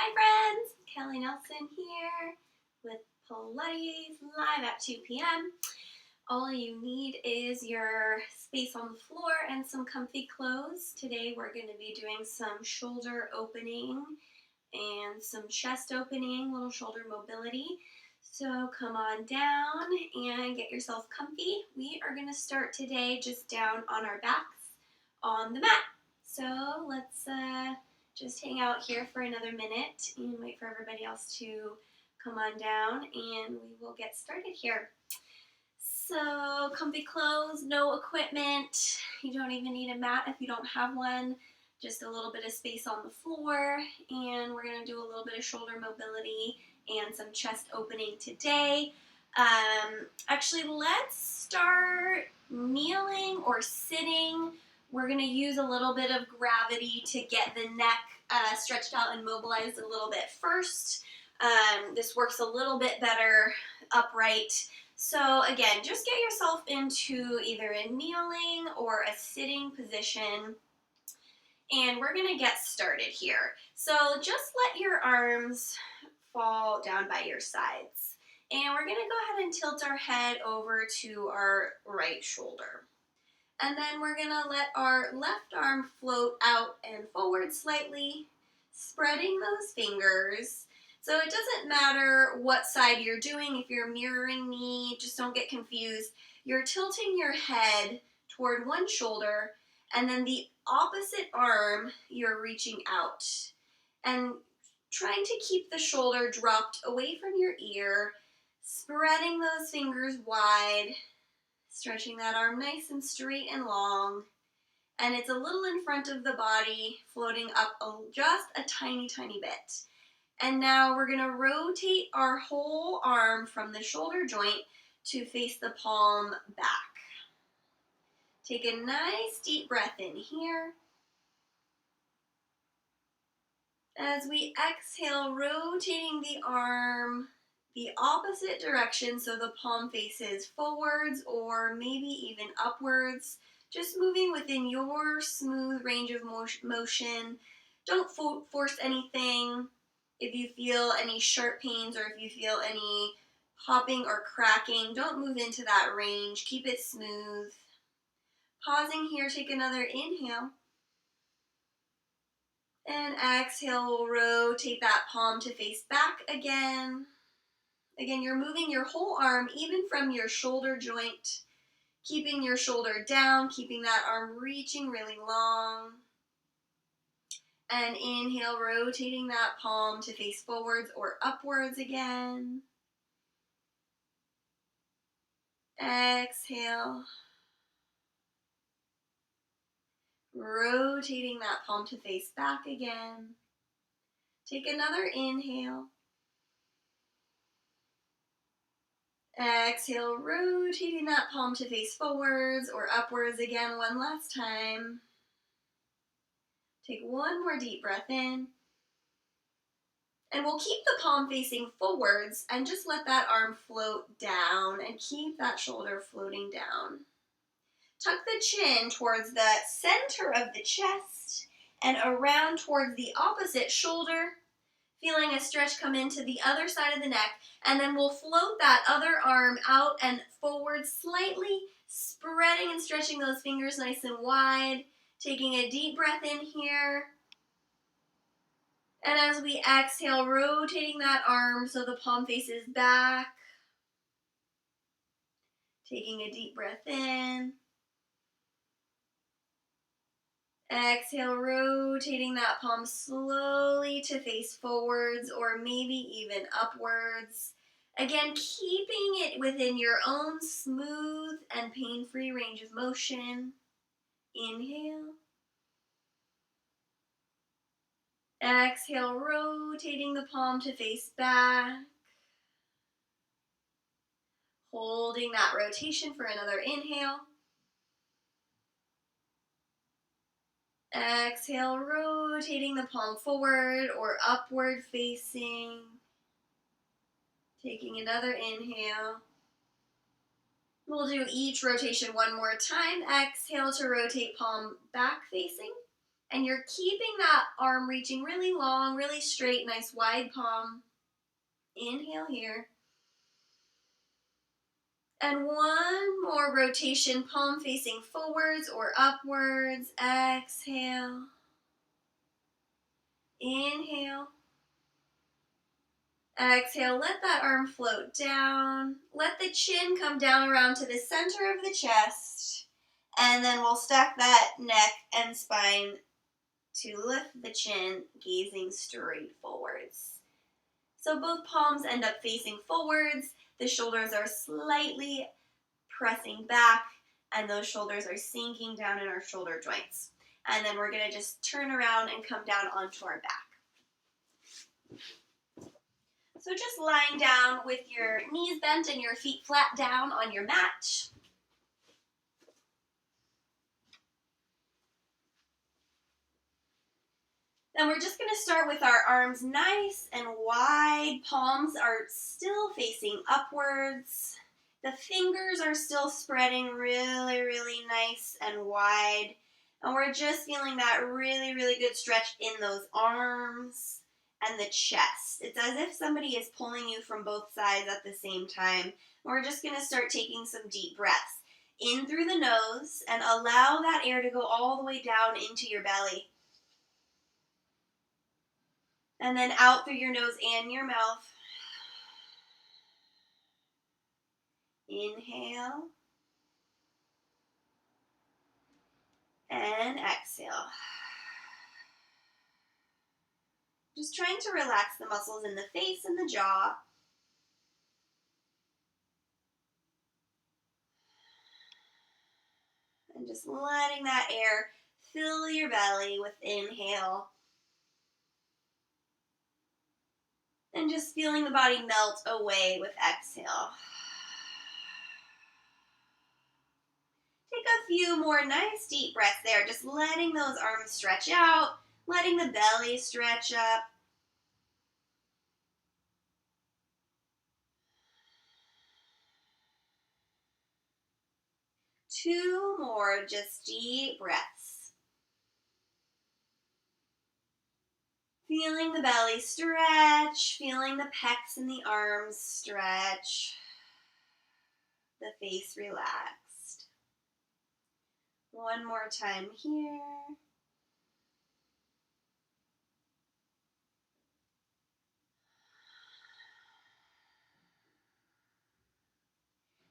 Hi friends, Kelly Nelson here with Pilates live at 2 p.m. All you need is your space on the floor and some comfy clothes. Today we're going to be doing some shoulder opening and some chest opening, little shoulder mobility. So come on down and get yourself comfy. We are going to start today just down on our backs on the mat. So let's just hang out here for another minute and wait for everybody else to come on down and we will get started here. So comfy clothes, no equipment. You don't even need a mat if you don't have one. Just a little bit of space on the floor, and we're going to do a little bit of shoulder mobility and some chest opening today. Actually, let's start kneeling or sitting. We're going to use a little bit of gravity to get the neck stretched out and mobilized a little bit first. This works a little bit better upright. So again, just get yourself into either a kneeling or a sitting position. And we're going to get started here. So just let your arms fall down by your sides. And we're going to go ahead and tilt our head over to our right shoulder. And then we're going to let our left arm float out and forward slightly, spreading those fingers. So it doesn't matter what side you're doing. If you're mirroring me, just don't get confused. You're tilting your head toward one shoulder, and then the opposite arm, you're reaching out. And trying to keep the shoulder dropped away from your ear, spreading those fingers wide, stretching that arm nice and straight and long. And it's a little in front of the body, floating up just a tiny, tiny bit. And now we're going to rotate our whole arm from the shoulder joint to face the palm back. Take a nice deep breath in here. As we exhale, rotating the arm the opposite direction so the palm faces forwards or maybe even upwards. Just moving within your smooth range of motion. Don't force anything. If you feel any sharp pains or if you feel any popping or cracking, don't move into that range. Keep it smooth. Pausing here, take another inhale. And exhale, we'll rotate that palm to face back again. Again, you're moving your whole arm, even from your shoulder joint, keeping your shoulder down, keeping that arm reaching really long. And inhale, rotating that palm to face forwards or upwards again. Exhale. Rotating that palm to face back again. Take another inhale. Exhale, rotating that palm to face forwards or upwards again one last time. Take one more deep breath in. And we'll keep the palm facing forwards and just let that arm float down and keep that shoulder floating down. Tuck the chin towards the center of the chest and around towards the opposite shoulder, feeling a stretch come into the other side of the neck, and then we'll float that other arm out and forward slightly, spreading and stretching those fingers nice and wide, taking a deep breath in here. And as we exhale, rotating that arm so the palm faces back, taking a deep breath in. Exhale, rotating that palm slowly to face forwards or maybe even upwards. Again, keeping it within your own smooth and pain-free range of motion. Inhale. Exhale, rotating the palm to face back. Holding that rotation for another inhale. Exhale, rotating the palm forward or upward facing. Taking another inhale. We'll do each rotation one more time. Exhale to rotate palm back facing. And you're keeping that arm reaching really long, really straight, nice wide palm. Inhale here. And one more rotation, palm facing forwards or upwards. Exhale. Inhale. Exhale, let that arm float down. Let the chin come down around to the center of the chest. And then we'll stack that neck and spine to lift the chin, gazing straight forwards. So both palms end up facing forwards. The shoulders are slightly pressing back, and those shoulders are sinking down in our shoulder joints. And then we're going to just turn around and come down onto our back. So just lying down with your knees bent and your feet flat down on your mat. Then we're just going to start with our arms nice and wide. Palms are still facing upwards. The fingers are still spreading really, really nice and wide. And we're just feeling that really, really good stretch in those arms and the chest. It's as if somebody is pulling you from both sides at the same time. We're just going to start taking some deep breaths in through the nose and allow that air to go all the way down into your belly. And then out through your nose and your mouth. Inhale. And exhale. Just trying to relax the muscles in the face and the jaw. And just letting that air fill your belly with inhale. And just feeling the body melt away with exhale. Take a few more nice deep breaths there, just letting those arms stretch out, letting the belly stretch up. Two more just deep breaths. Feeling the belly stretch, feeling the pecs and the arms stretch, the face relaxed. One more time here.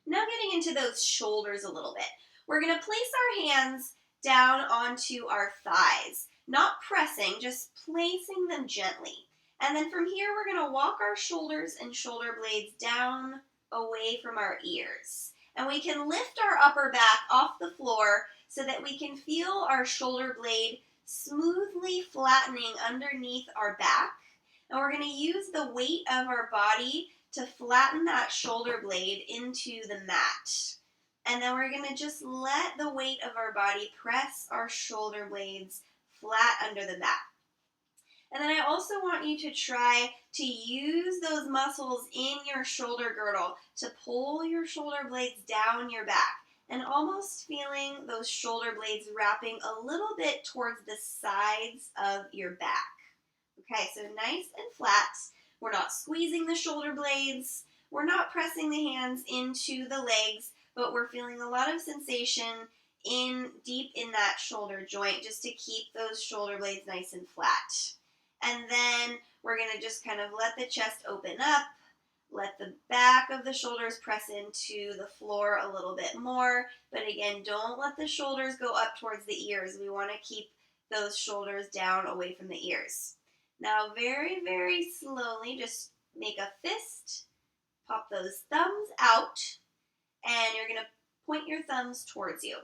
Now getting into those shoulders a little bit. We're going to place our hands down onto our thighs, not pressing, just placing them gently. And then from here, we're going to walk our shoulders and shoulder blades down away from our ears. And we can lift our upper back off the floor so that we can feel our shoulder blade smoothly flattening underneath our back. And we're going to use the weight of our body to flatten that shoulder blade into the mat. And then we're going to just let the weight of our body press our shoulder blades flat under the mat. And then I also want you to try to use those muscles in your shoulder girdle to pull your shoulder blades down your back and almost feeling those shoulder blades wrapping a little bit towards the sides of your back. Okay, so nice and flat. We're not squeezing the shoulder blades. We're not pressing the hands into the legs, but we're feeling a lot of sensation deep in that shoulder joint just to keep those shoulder blades nice and flat. And then we're going to just kind of let the chest open up, let the back of the shoulders press into the floor a little bit more. But again, don't let the shoulders go up towards the ears. We want to keep those shoulders down away from the ears. Now, very, very slowly, just make a fist, pop those thumbs out, and you're going to point your thumbs towards you.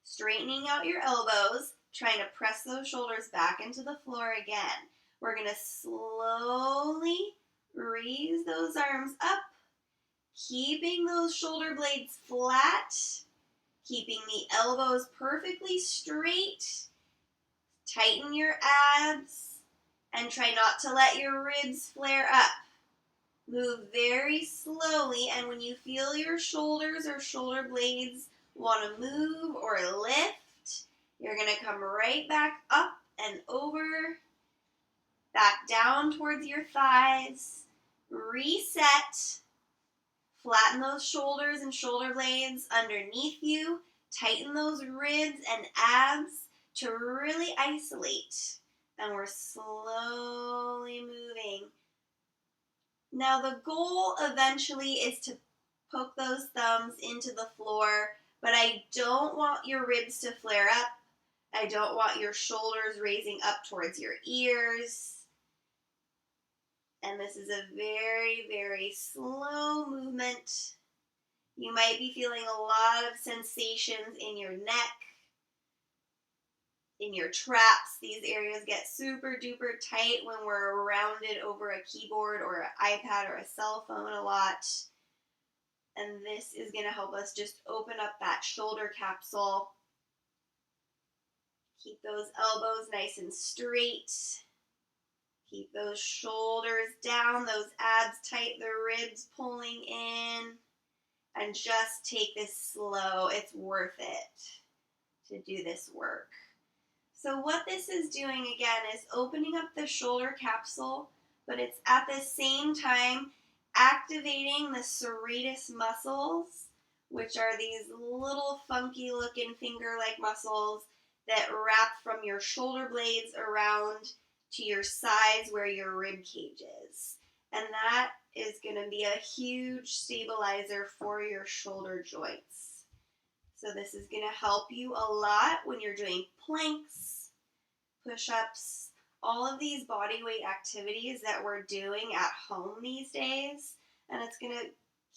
Straightening out your elbows, trying to press those shoulders back into the floor again. We're going to slowly raise those arms up, keeping those shoulder blades flat, keeping the elbows perfectly straight. Tighten your abs. And try not to let your ribs flare up. Move very slowly, and when you feel your shoulders or shoulder blades want to move or lift, you're going to come right back up and over, back down towards your thighs, reset, flatten those shoulders and shoulder blades underneath you, tighten those ribs and abs to really isolate, and we're slowly moving. Now the goal eventually is to poke those thumbs into the floor, but I don't want your ribs to flare up. I don't want your shoulders raising up towards your ears. And this is a very, very slow movement. You might be feeling a lot of sensations in your neck, in your traps. These areas get super duper tight when we're rounded over a keyboard or an iPad or a cell phone a lot. And this is going to help us just open up that shoulder capsule. Keep those elbows nice and straight. Keep those shoulders down, those abs tight, the ribs pulling in. And just take this slow. It's worth it to do this work. So what this is doing again is opening up the shoulder capsule, but it's at the same time activating the serratus muscles, which are these little funky looking finger-like muscles that wrap from your shoulder blades around to your sides where your rib cage is. And that is going to be a huge stabilizer for your shoulder joints. So this is going to help you a lot when you're doing planks, push-ups, all of these body weight activities that we're doing at home these days. And it's going to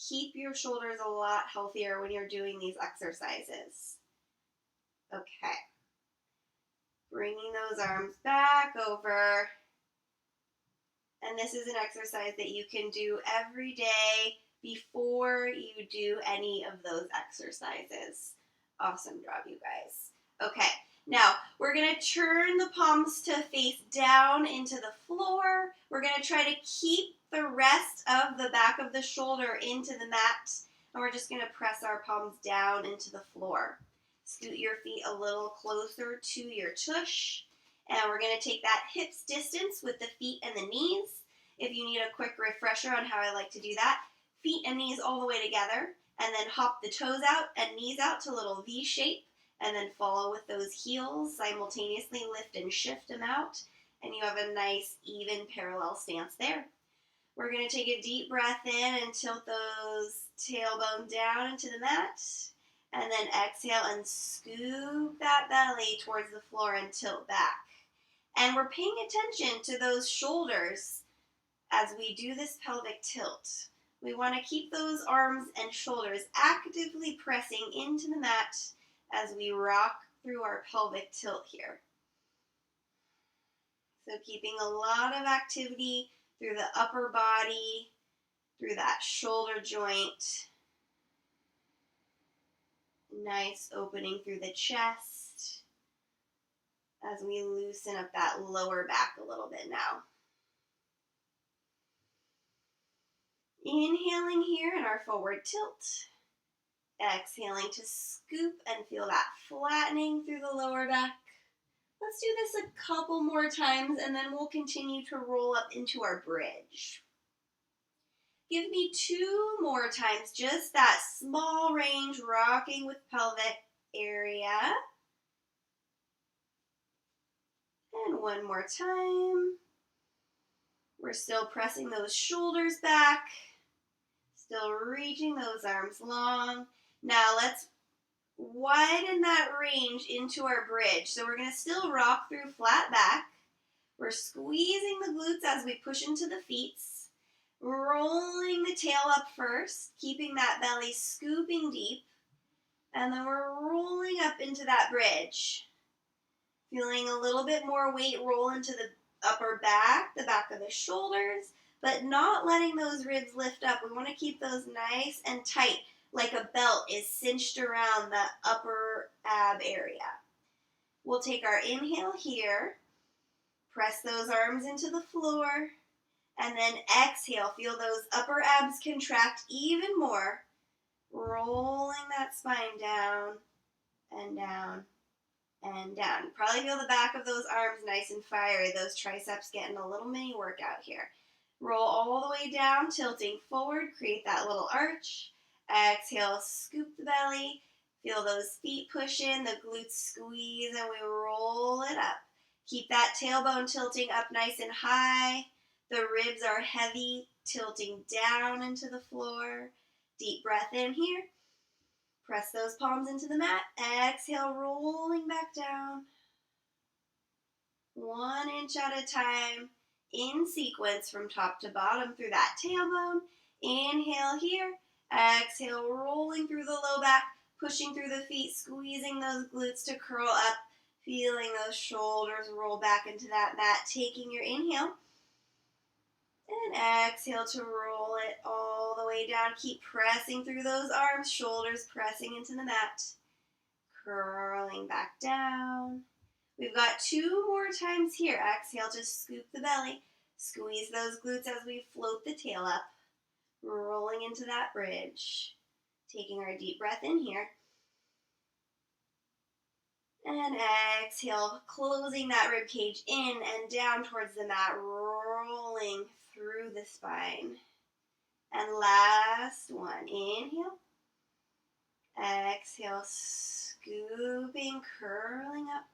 keep your shoulders a lot healthier when you're doing these exercises. Okay. Bringing those arms back over. And this is an exercise that you can do every day before you do any of those exercises. Awesome job, you guys. Okay, now we're going to turn the palms to face down into the floor. We're going to try to keep the rest of the back of the shoulder into the mat. And we're just going to press our palms down into the floor. Scoot your feet a little closer to your tush. And we're going to take that hips distance with the feet and the knees. If you need a quick refresher on how I like to do that, feet and knees all the way together, and then hop the toes out and knees out to a little V shape, and then follow with those heels, simultaneously lift and shift them out, and you have a nice even parallel stance there. We're going to take a deep breath in and tilt those tailbone down into the mat, and then exhale and scoop that belly towards the floor and tilt back. And we're paying attention to those shoulders as we do this pelvic tilt. We want to keep those arms and shoulders actively pressing into the mat as we rock through our pelvic tilt here. So keeping a lot of activity through the upper body, through that shoulder joint. Nice opening through the chest as we loosen up that lower back a little bit now. Inhaling here in our forward tilt. Exhaling to scoop and feel that flattening through the lower back. Let's do this a couple more times and then we'll continue to roll up into our bridge. Give me 2 more times, just that small range rocking with pelvic area. And one more time. We're still pressing those shoulders back. Still reaching those arms long. Now let's widen that range into our bridge. So we're going to still rock through flat back. We're squeezing the glutes as we push into the feet. Rolling the tail up first, keeping that belly scooping deep. And then we're rolling up into that bridge. Feeling a little bit more weight roll into the upper back, the back of the shoulders, but not letting those ribs lift up. We want to keep those nice and tight, like a belt is cinched around the upper ab area. We'll take our inhale here, press those arms into the floor, and then exhale. Feel those upper abs contract even more, rolling that spine down and down and down. You probably feel the back of those arms nice and fiery, those triceps getting a little mini workout here. Roll all the way down, tilting forward, create that little arch. Exhale, scoop the belly. Feel those feet push in, the glutes squeeze, and we roll it up. Keep that tailbone tilting up nice and high. The ribs are heavy, tilting down into the floor. Deep breath in here. Press those palms into the mat. Exhale, rolling back down. 1 inch at a time, in sequence from top to bottom through that tailbone. Inhale here. Exhale, rolling through the low back, pushing through the feet, squeezing those glutes to curl up, feeling those shoulders roll back into that mat, taking your inhale. And exhale to roll it all the way down. Keep pressing through those arms, shoulders pressing into the mat. Curling back down. We've got 2 more times here. Exhale to scoop the belly. Squeeze those glutes as we float the tail up. Rolling into that bridge. Taking our deep breath in here. And exhale, closing that rib cage in and down towards the mat, rolling through the spine. And last one, inhale. Exhale, scooping, curling up.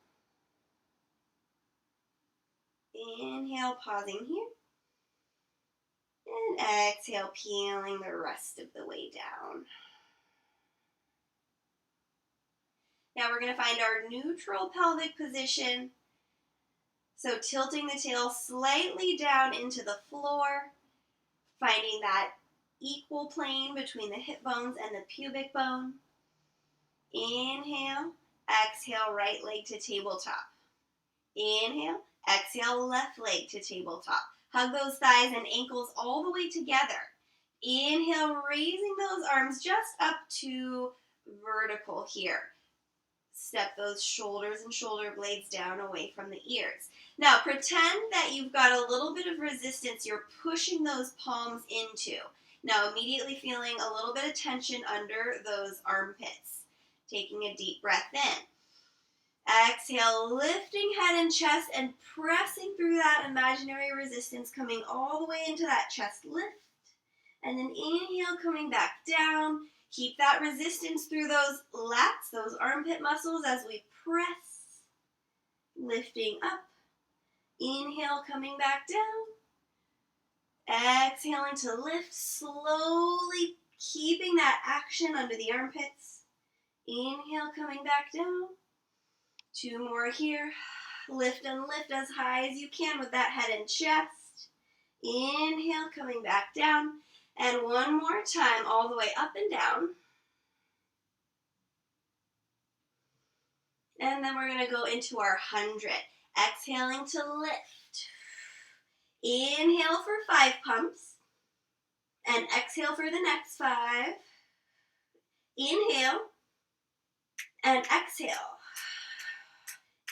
Inhale, pausing here. And exhale, peeling the rest of the way down. Now we're going to find our neutral pelvic position. So tilting the tail slightly down into the floor, finding that equal plane between the hip bones and the pubic bone. Inhale, exhale, right leg to tabletop. Inhale, exhale, left leg to tabletop. Hug those thighs and ankles all the way together. Inhale, raising those arms just up to vertical here. Step those shoulders and shoulder blades down away from the ears. Now pretend that you've got a little bit of resistance you're pushing those palms into. Now immediately feeling a little bit of tension under those armpits. Taking a deep breath in. Exhale, lifting head and chest and pressing through that imaginary resistance, coming all the way into that chest lift. And then inhale, coming back down. Keep that resistance through those lats, those armpit muscles as we press. Lifting up. Inhale, coming back down. Exhaling to lift, slowly keeping that action under the armpits. Inhale, coming back down. 2 more here. Lift and lift as high as you can with that head and chest. Inhale, coming back down. And 1 more time, all the way up and down. And then we're going to go into our 100. Exhaling to lift. Inhale for 5 pumps. And exhale for the next 5. Inhale. And exhale.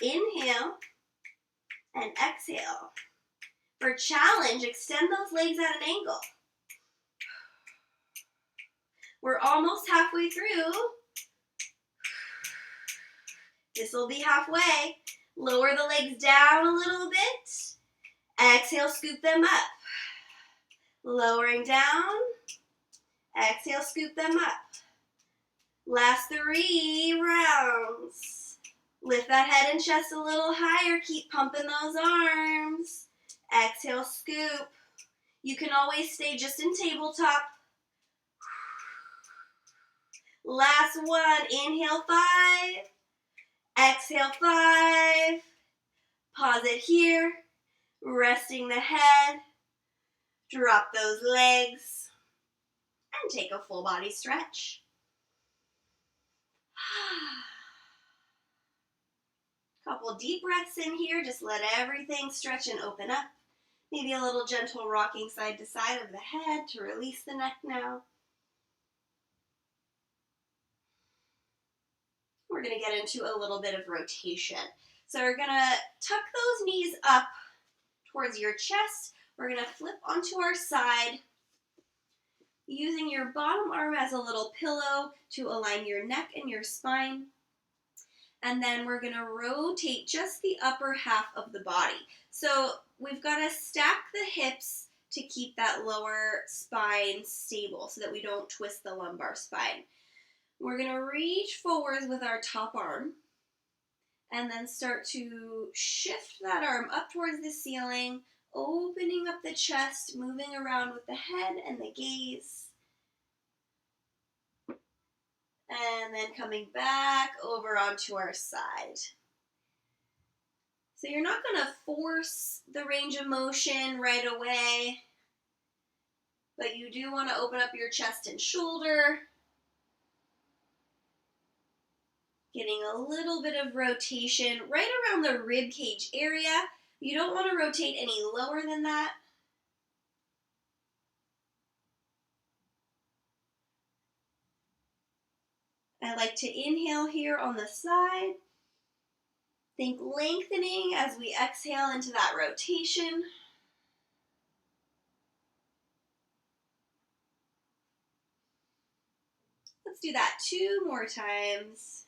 Inhale. And exhale. For challenge, extend those legs at an angle. We're almost halfway through. This will be halfway. Lower the legs down a little bit. Exhale, scoop them up. Lowering down. Exhale, scoop them up. Last 3 rounds. Lift that head and chest a little higher. Keep pumping those arms. Exhale, scoop. You can always stay just in tabletop. Last one. Inhale, 5. Exhale, 5. Pause it here. Resting the head. Drop those legs. And take a full body stretch. Couple deep breaths in here. Just let everything stretch and open up. Maybe a little gentle rocking side to side of the head to release the neck now. We're going to get into a little bit of rotation. So we're going to tuck those knees up towards your chest. We're going to flip onto our side, using your bottom arm as a little pillow to align your neck and your spine. And then we're going to rotate just the upper half of the body. So we've got to stack the hips to keep that lower spine stable so that we don't twist the lumbar spine. We're going to reach forwards with our top arm and then start to shift that arm up towards the ceiling, opening up the chest, moving around with the head and the gaze. And then coming back over onto our side. So you're not going to force the range of motion right away, but you do want to open up your chest and shoulder, getting a little bit of rotation right around the rib cage area. You don't want to rotate any lower than that. I like to inhale here on the side. Think lengthening as we exhale into that rotation. Let's do that 2 more times.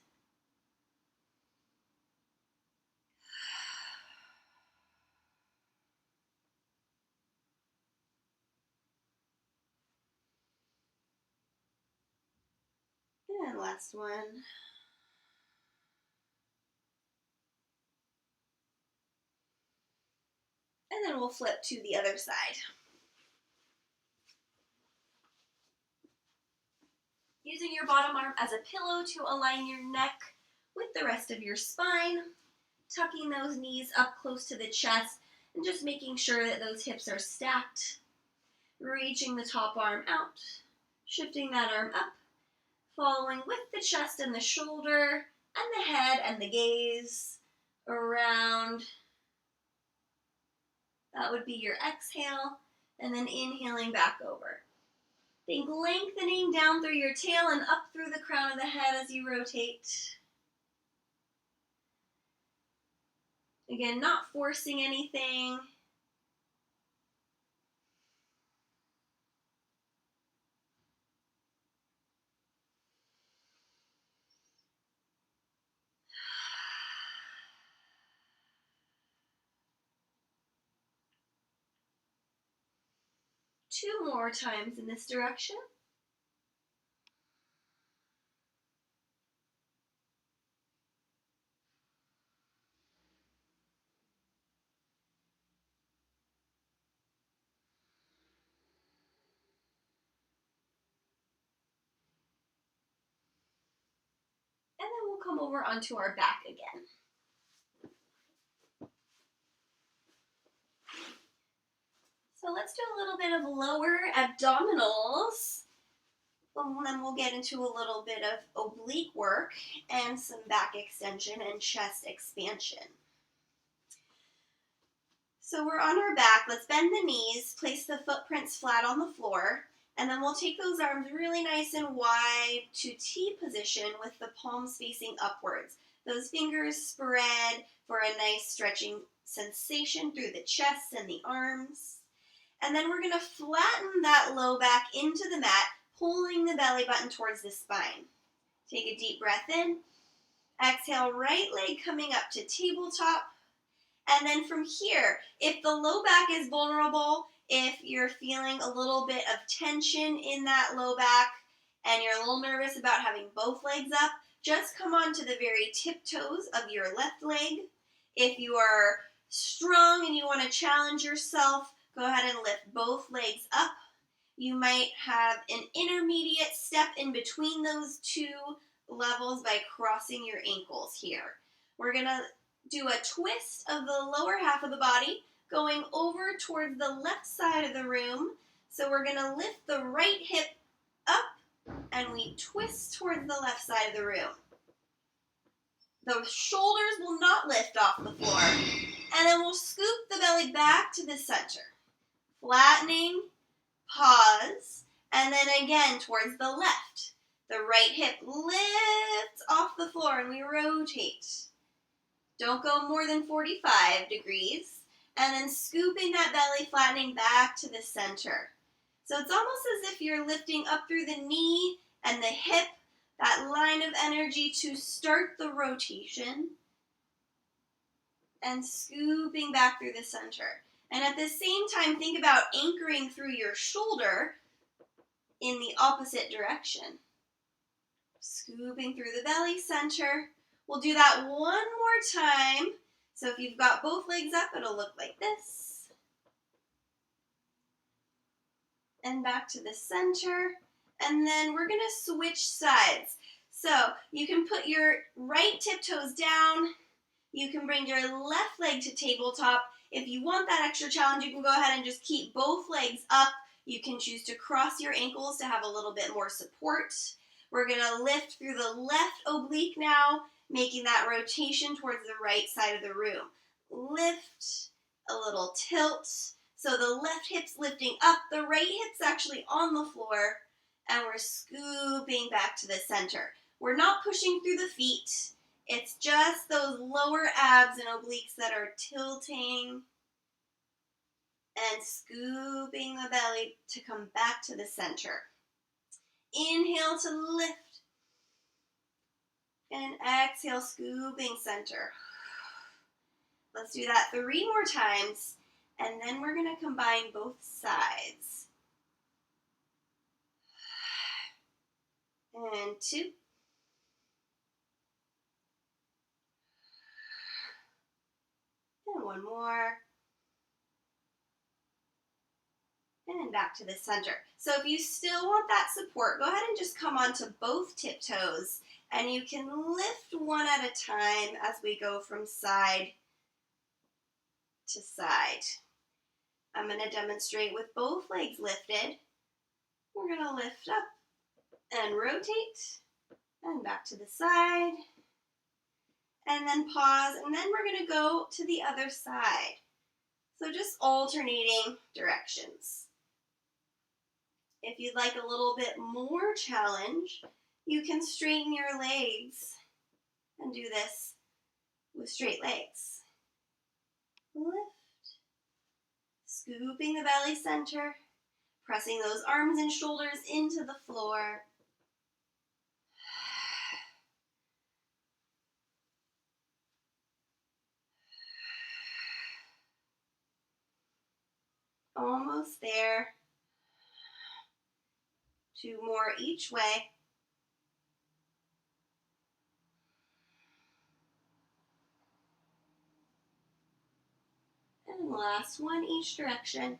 And last one. And then we'll flip to the other side. Using your bottom arm as a pillow to align your neck with the rest of your spine, tucking those knees up close to the chest and just making sure that those hips are stacked. Reaching the top arm out, shifting that arm up, following with the chest and the shoulder and the head and the gaze around. That would be your exhale, and then inhaling back over. Think lengthening down through your tail and up through the crown of the head as you rotate. Again, not forcing anything. Two more times in this direction. And then we'll come over onto our back again. So let's do a little bit of lower abdominals. And then we'll get into a little bit of oblique work and some back extension and chest expansion. So we're on our back. Let's bend the knees, place the footprints flat on the floor, and then we'll take those arms really nice and wide to T position with the palms facing upwards. Those fingers spread for a nice stretching sensation through the chest and the arms. And then we're going to flatten that low back into the mat, pulling the belly button towards the spine. Take a deep breath in. Exhale, right leg coming up to tabletop. And then from here, if the low back is vulnerable, if you're feeling a little bit of tension in that low back and you're a little nervous about having both legs up, just come on to the very tiptoes of your left leg. If you are strong and you want to challenge yourself, go ahead and lift both legs up. You might have an intermediate step in between those two levels by crossing your ankles here. We're going to do a twist of the lower half of the body, going over towards the left side of the room. So we're going to lift the right hip up, and we twist towards the left side of the room. The shoulders will not lift off the floor, and then we'll scoop the belly back to the center. Flattening, pause, and then again towards the left. The right hip lifts off the floor, and we rotate. Don't go more than 45 degrees. And then scooping that belly, flattening back to the center. So it's almost as if you're lifting up through the knee and the hip, that line of energy to start the rotation, and scooping back through the center. And at the same time, think about anchoring through your shoulder in the opposite direction. Scooping through the belly center. We'll do that one more time. So if you've got both legs up, it'll look like this. And back to the center. And then we're going to switch sides. So you can put your right tiptoes down. You can bring your left leg to tabletop. If you want that extra challenge, you can go ahead and just keep both legs up. You can choose to cross your ankles to have a little bit more support. We're going to lift through the left oblique now, making that rotation towards the right side of the room. Lift, a little tilt. So the left hip's lifting up, the right hip's actually on the floor, and we're scooping back to the center. We're not pushing through the feet. It's just those lower abs and obliques that are tilting and scooping the belly to come back to the center. Inhale to lift. And exhale, scooping center. Let's do that 3 more times, and then we're going to combine both sides. And 2. And 1 more. And back to the center. So if you still want that support, go ahead and just come onto both tiptoes, and you can lift one at a time as we go from side to side. I'm going to demonstrate with both legs lifted. We're going to lift up and rotate, and back to the side, and then pause, and then we're going to go to the other side. So just alternating directions. If you'd like a little bit more challenge, you can straighten your legs and do this with straight legs. Lift, scooping the belly center, pressing those arms and shoulders into the floor. Almost there. 2 more each way. And last one each direction.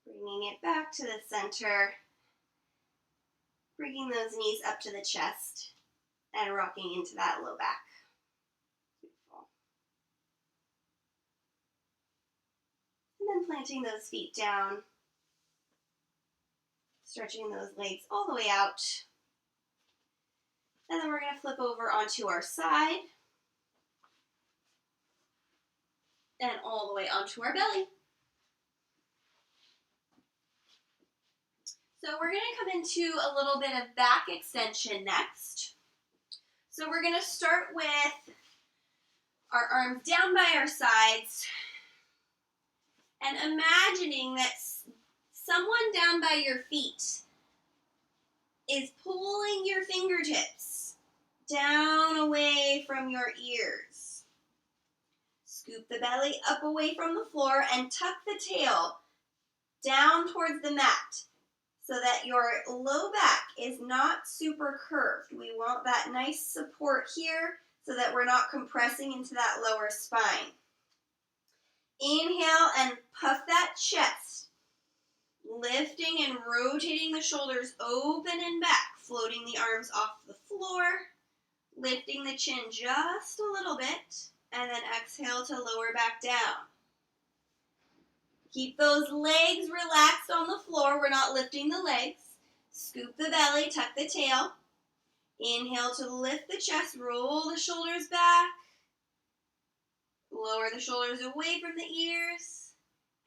Bringing it back to the center. Bringing those knees up to the chest and rocking into that low back. Beautiful. And then planting those feet down. Stretching those legs all the way out. And then we're going to flip over onto our side. And all the way onto our belly. So we're going to come into a little bit of back extension next. So we're going to start with our arms down by our sides and imagining that someone down by your feet is pulling your fingertips down away from your ears. Scoop the belly up away from the floor and tuck the tail down towards the mat so that your low back is not super curved. We want that nice support here so that we're not compressing into that lower spine. Inhale and puff that chest. Lifting and rotating the shoulders open and back, floating the arms off the floor, lifting the chin just a little bit, and then exhale to lower back down. Keep those legs relaxed on the floor. We're not lifting the legs. Scoop the belly, tuck the tail. Inhale to lift the chest, roll the shoulders back. Lower the shoulders away from the ears.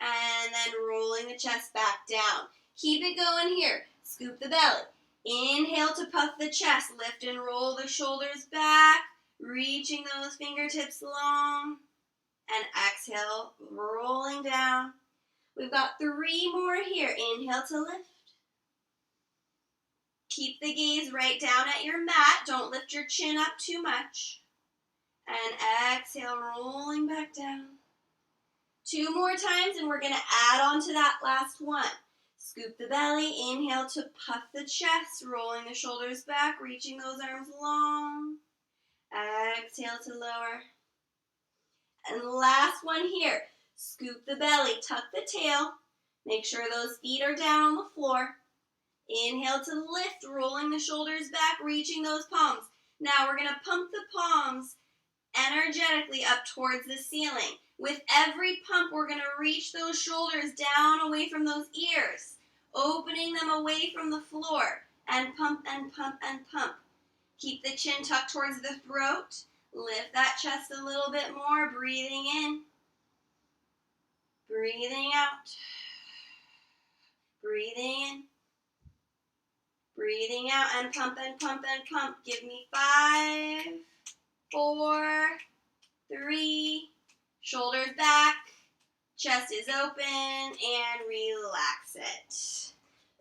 And then rolling the chest back down. Keep it going here. Scoop the belly. Inhale to puff the chest. Lift and roll the shoulders back. Reaching those fingertips long. And exhale, rolling down. We've got 3 more here. Inhale to lift. Keep the gaze right down at your mat. Don't lift your chin up too much. And exhale, rolling back down. 2 more times, and we're going to add on to that last one. Scoop the belly. Inhale to puff the chest, rolling the shoulders back, reaching those arms long. Exhale to lower. And last one here. Scoop the belly, tuck the tail. Make sure those feet are down on the floor. Inhale to lift, rolling the shoulders back, reaching those palms. Now we're going to pump the palms energetically up towards the ceiling. With every pump, we're going to reach those shoulders down away from those ears, opening them away from the floor, and pump and pump and pump. Keep the chin tucked towards the throat. Lift that chest a little bit more, breathing in, breathing out, breathing in, breathing out, and pump and pump and pump. Give me 5, 4, 3, shoulders back, chest is open, and relax it.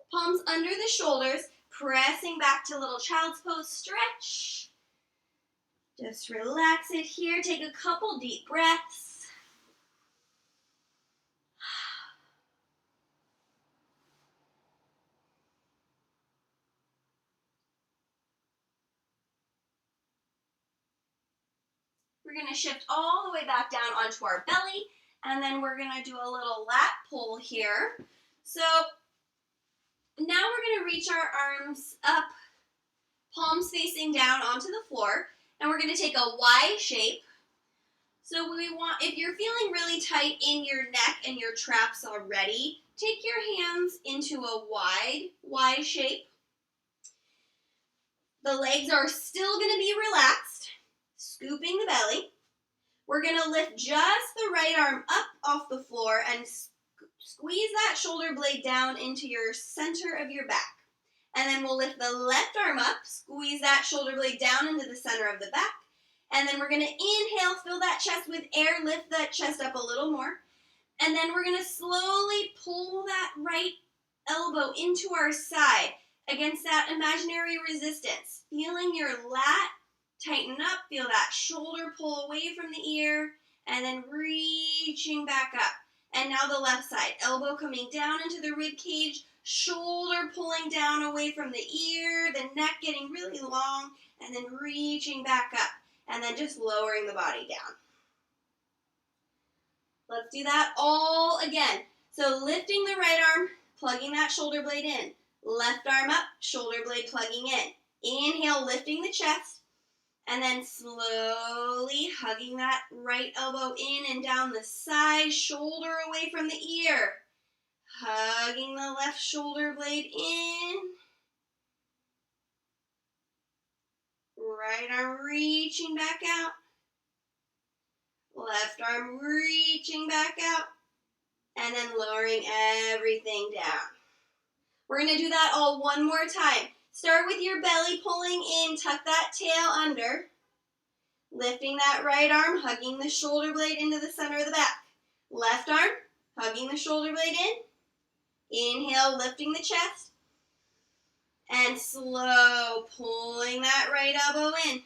Palms under the shoulders, pressing back to little child's pose, stretch. Just relax it here. Take a couple deep breaths. We're going to shift all the way back down onto our belly, and then we're going to do a little lat pull here. So now we're going to reach our arms up, palms facing down onto the floor, and we're going to take a Y shape. So if you're feeling really tight in your neck and your traps already, take your hands into a wide Y shape. The legs are still going to be relaxed, scooping the belly. We're going to lift just the right arm up off the floor and squeeze that shoulder blade down into your center of your back. And then we'll lift the left arm up, squeeze that shoulder blade down into the center of the back. And then we're going to inhale, fill that chest with air, lift that chest up a little more. And then we're going to slowly pull that right elbow into our side against that imaginary resistance. Feeling your lat tighten up, feel that shoulder pull away from the ear, and then reaching back up. And now the left side, elbow coming down into the rib cage, shoulder pulling down away from the ear, the neck getting really long, and then reaching back up. And then just lowering the body down. Let's do that all again. So lifting the right arm, plugging that shoulder blade in. Left arm up, shoulder blade plugging in. Inhale, lifting the chest. And then slowly hugging that right elbow in and down the side, shoulder away from the ear. Hugging the left shoulder blade in. Right arm reaching back out. Left arm reaching back out. And then lowering everything down. We're going to do that all one more time. Start with your belly pulling in, tuck that tail under. Lifting that right arm, hugging the shoulder blade into the center of the back. Left arm, hugging the shoulder blade in. Inhale, lifting the chest. And slow, pulling that right elbow in.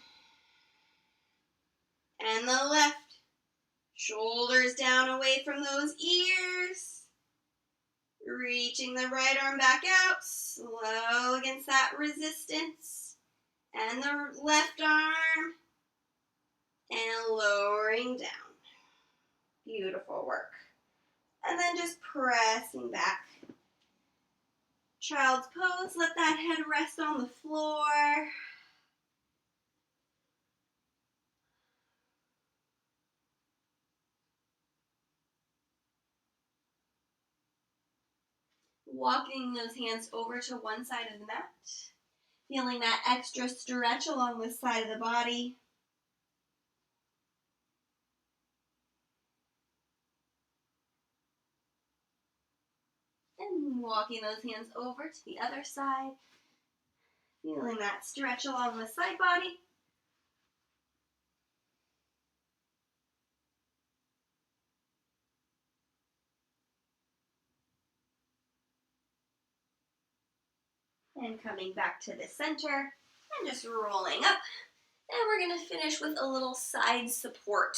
And the left. Shoulders down away from those ears. Reaching the right arm back out. Slow against that resistance. And the left arm. And lowering down. Beautiful work. And then just pressing back. Child's pose. Let that head rest on the floor. Walking those hands over to one side of the mat. Feeling that extra stretch along the side of the body. And walking those hands over to the other side. Feeling that stretch along the side body. And coming back to the center and just rolling up. And we're going to finish with a little side support.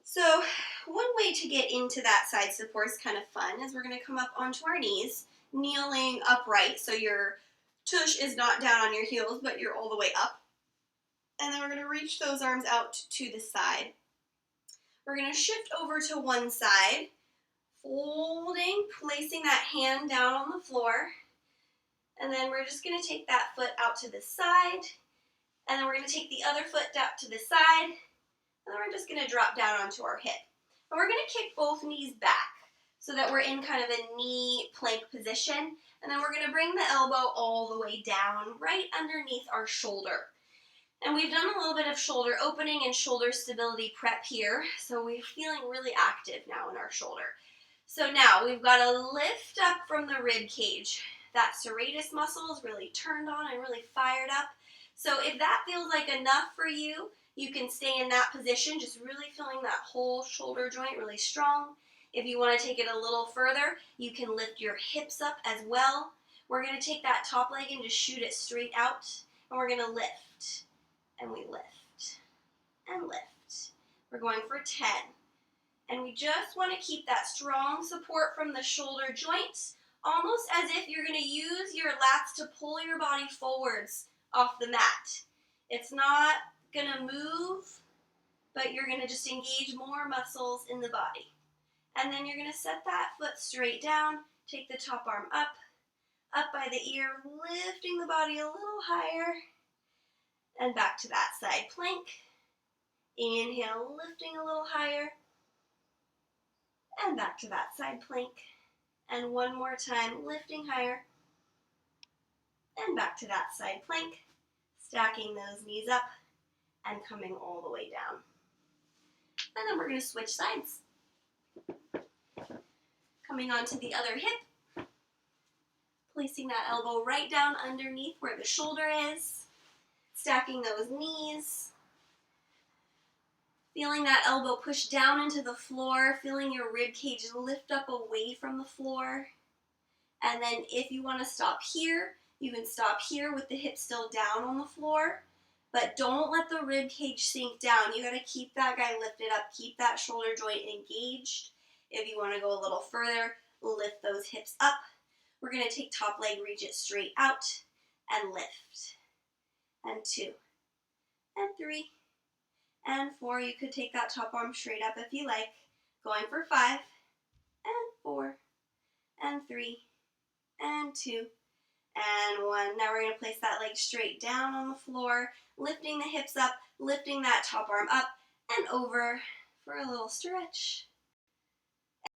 So one way to get into that side support is kind of fun is we're going to come up onto our knees, kneeling upright so your tush is not down on your heels, but you're all the way up. And then we're going to reach those arms out to the side. We're going to shift over to one side, folding, placing that hand down on the floor. And then we're just going to take that foot out to the side. And then we're going to take the other foot out to the side. And then we're just going to drop down onto our hip. And we're going to kick both knees back so that we're in kind of a knee plank position. And then we're going to bring the elbow all the way down right underneath our shoulder. And we've done a little bit of shoulder opening and shoulder stability prep here. So we're feeling really active now in our shoulder. So now we've got to lift up from the rib cage. That serratus muscle is really turned on and really fired up. So if that feels like enough for you, you can stay in that position, just really feeling that whole shoulder joint really strong. If you want to take it a little further, you can lift your hips up as well. We're going to take that top leg and just shoot it straight out. And we're going to lift. And we lift. And lift. We're going for 10. And we just want to keep that strong support from the shoulder joint, almost as if you're going to use your lats to pull your body forwards off the mat. It's not going to move, but you're going to just engage more muscles in the body. And then you're going to set that foot straight down, take the top arm up by the ear, lifting the body a little higher, and back to that side plank. Inhale, lifting a little higher, and back to that side plank. And one more time, lifting higher, and back to that side plank, stacking those knees up, and coming all the way down. And then we're going to switch sides. Coming onto the other hip, placing that elbow right down underneath where the shoulder is, stacking those knees, feeling that elbow push down into the floor, feeling your rib cage lift up away from the floor. And then if you want to stop here, you can stop here with the hips still down on the floor, but don't let the rib cage sink down. You got to keep that guy lifted up, keep that shoulder joint engaged. If you want to go a little further, lift those hips up. We're going to take top leg, reach it straight out, and lift. And 2, and 3, and 4. You could take that top arm straight up if you like. Going for 5, and 4, and 3, and 2, and 1. Now we're going to place that leg straight down on the floor, lifting the hips up, lifting that top arm up and over for a little stretch.